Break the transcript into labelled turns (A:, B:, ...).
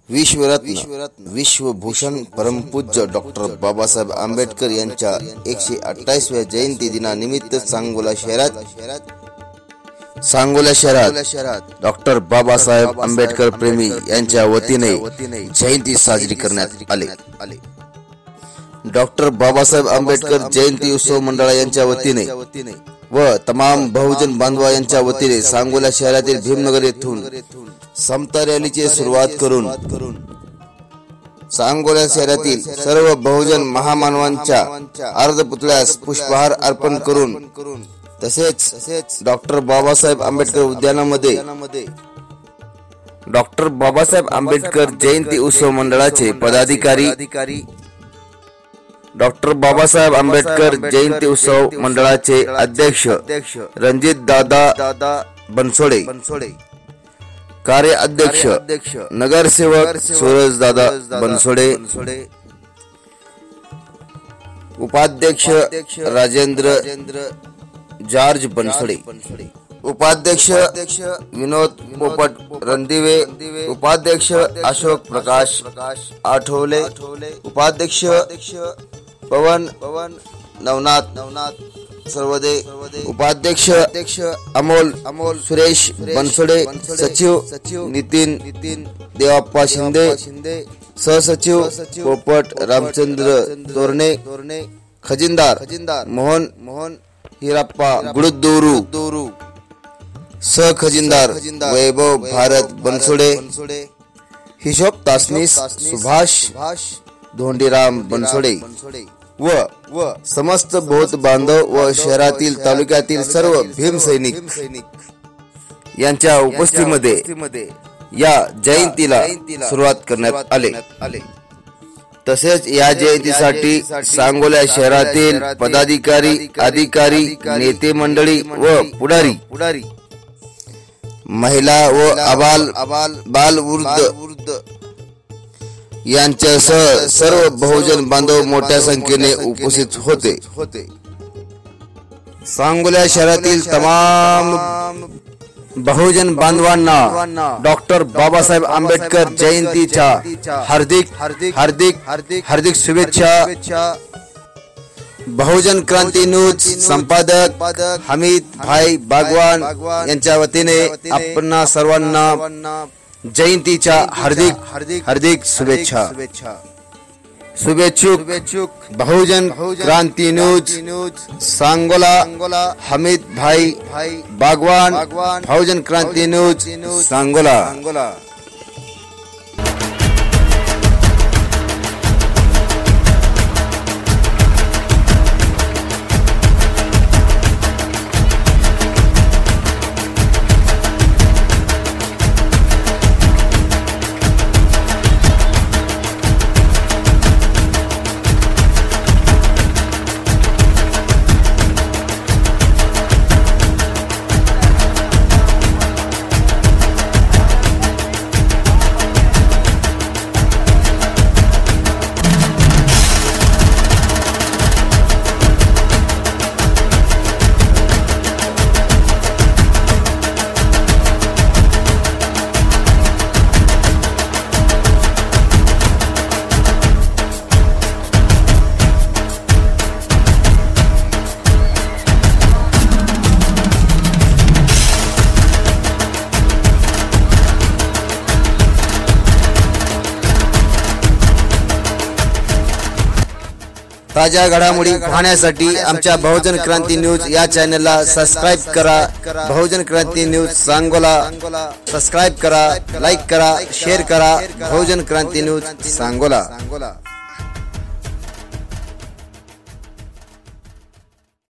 A: विश्वरत्न विश्वभूषण परमपूज्य डॉक्टर बाबासाहेब आंबेडकर यांच्या 128व्या जयंती दिनानिमित्त सांगोला शहरात डॉक्टर बाबासाहेब आंबेडकर प्रेमी यांच्या वतीने जयंती साजरी करण्यात आली। डॉक्टर बाबासाहेब आंबेडकर जयंती उत्सव मंडळ यांच्या वतीने व तमाम बहुजन बांधवा यांच्या वतीने सांगोला शहरातील भीमनगर येथून समता रॅलीची सुरुवात करून सांगोला शहरातील सर्व बहुजन महामानवांच्या अर्धपुतळ्यास पुष्पहार अर्पण करून तसेच डॉक्टर बाबासाहेब आंबेडकर उद्यानामध्ये डॉक्टर बाबासाहेब आंबेडकर जयंती उत्सव मंडळाचे पदाधिकारी, डॉक्टर बाबासाहेब आंबेडकर जयंती उत्सव मंडळाचे अध्यक्ष रणजित दादा बनसोडे, कार्य अध्यक्ष नगरसेवक सूरज दादा बनसोडे, उपाध्यक्ष राजेंद्र जॉर्ज बनसोडे, उपाध्यक्ष विनोद पोपट रणदिवे, उपाध्यक्ष अशोक प्रकाश आठवले, उपाध्यक्ष पवन नवनाथ सर्वदे, उपाध्यक्ष अमोल सुरेश बनसोडे, सचिव नितीन देवाप्पा शिंदे, सहसचिव पोपट रामचंद्र तोरणे, खजिनदार मोहन हिराप्पा गुडदोरू, सहखजिनदार वैभव भारत बनसोडे, हिशोब तासनीस सुभाष धोंडीराम बनसोडे व समस्त बौद्ध बांधव व शहरातील तालुक्यातील सर्व भीम सैनिक यांच्या उपस्थितीमध्ये या जयंतीला सुरुवात करण्यात आले। तसेच या जयंतीसाठी सांगोला शहरातील पदाधिकारी, अधिकारी, नेते मंडळी व पुढारी, महिला व बालवृद्ध यांच्यासह सर्व बहुजन बांधव मोठ्या संख्येने उपस्थित होते। सांगोला शहरातील तमाम बहुजन बांधवांना डॉक्टर बाबासाहेब आंबेडकर जयंतीच्या हार्दिक शुभेच्छा। बहुजन क्रांती न्यूज संपादक हमीद भाई बागवान यांच्या वतीने आपणा सर्वांना जयंतीच्या हार्दिक शुभेच्छा। शुभेच्छुक बहुजन क्रांती न्यूज सांगोला, हमीद भाई बागवान, बहुजन क्रांती न्यूज सांगोला। ताज्या घडामोडी पाहण्यासाठी आमच्या बहुजन क्रांती न्यूज या चॅनलला सबस्क्राइब करा। बहुजन क्रांती न्यूज सांगोला सबस्क्राइब करा, लाईक करा, शेअर करा। बहुजन क्रांती न्यूज सांगोला।